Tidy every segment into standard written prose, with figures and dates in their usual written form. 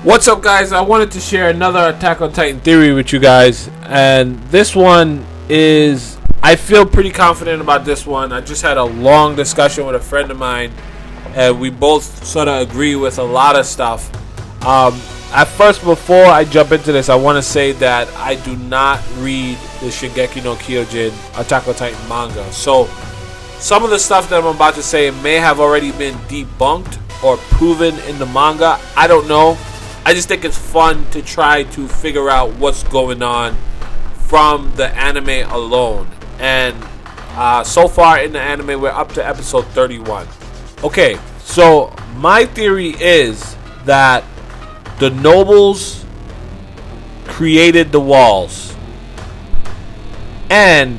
What's up, guys? I wanted to share another Attack on Titan theory with you guys, and this one is, I feel pretty confident about this one. I just had a long discussion with a friend of mine, and we both sort of agree with a lot of stuff. At first, before I jump into this, I want to say that I do not read the Shingeki no Kyojin Attack on Titan manga, so some of the stuff that I'm about to say may have already been debunked or proven in the manga. I don't know. I just think it's fun to try to figure out what's going on from the anime alone. And so far in the anime, we're up to episode 31. Okay, so my theory is that the Nobles created the walls and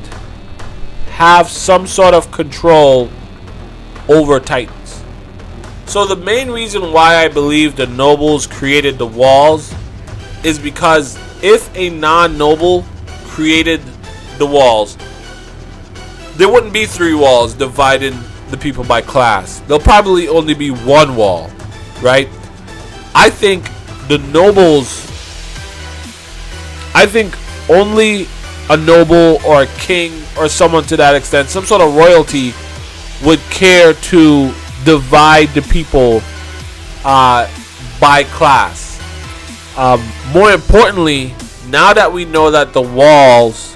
have some sort of control over Titans. So the main reason why I believe the Nobles created the walls is because if a non-noble created the walls, there wouldn't be 3 walls dividing the people by class. There'll probably only be 1 wall, right? I think the Nobles, I think only a noble or a king or someone to that extent, some sort of royalty, would care to divide the people by class. More importantly, now that we know that the walls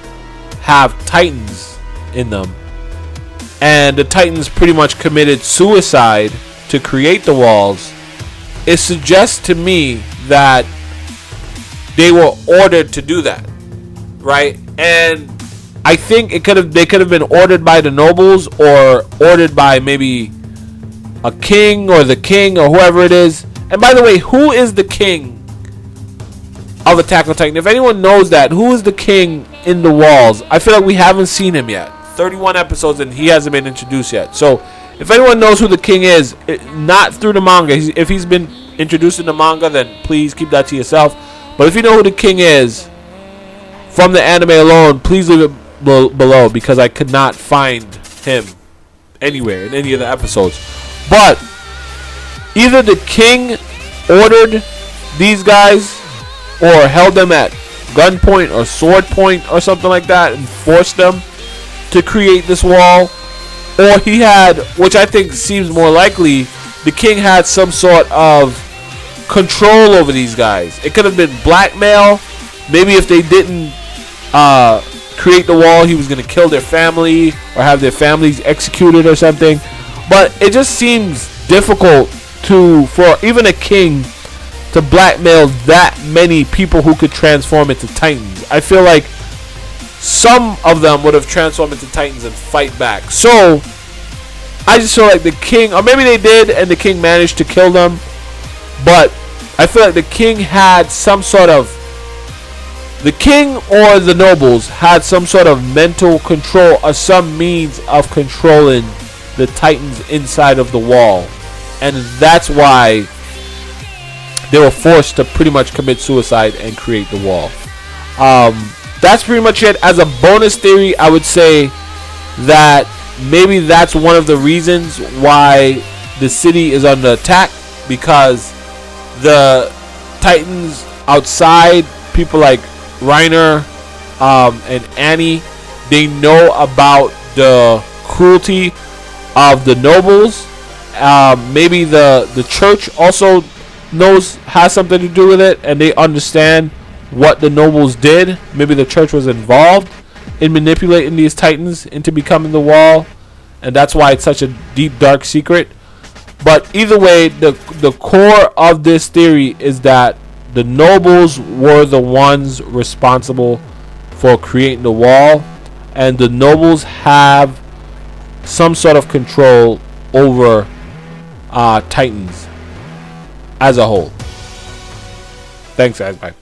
have Titans in them, and the Titans pretty much committed suicide to create the walls, it suggests to me that they were ordered to do that, right? And I think they could have been ordered by the nobles or ordered by maybe a king or the king or whoever it is. And by the way, who is the king of Attack on Titan? If anyone knows that, who is the king in the walls? I feel like we haven't seen him yet. 31 episodes and he hasn't been introduced yet. So if anyone knows who the king is, not through the manga, if he's been introduced in the manga, then please keep that to yourself. But if you know who the king is from the anime alone, please leave it below, because I could not find him anywhere in any of the episodes. But either the king ordered these guys or held them at gunpoint or sword point or something like that and forced them to create this wall, or he had, which I think seems more likely, the king had some sort of control over these guys. It could have been blackmail. Maybe if they didn't create the wall, he was going to kill their family or have their families executed or something. But it just seems difficult for even a king to blackmail that many people who could transform into Titans. I feel like some of them would have transformed into Titans and fight back. So I just feel like the king, or maybe they did and the king managed to kill them, but I feel like the king had some sort of, the king or the nobles had some sort of mental control or some means of controlling the Titans inside of the wall, and that's why they were forced to pretty much commit suicide and create the wall. That's pretty much it. As a bonus theory, I would say that maybe that's one of the reasons why the city is under attack, because the Titans outside, people like Reiner and Annie, they know about the cruelty of the nobles. Maybe the church also has something to do with it, and they understand what the nobles did. Maybe the church was involved in manipulating these Titans into becoming the wall, and that's why it's such a deep, dark secret. But either way, the core of this theory is that the nobles were the ones responsible for creating the wall, and the nobles have some sort of control over Titans as a whole. Thanks, guys. Bye.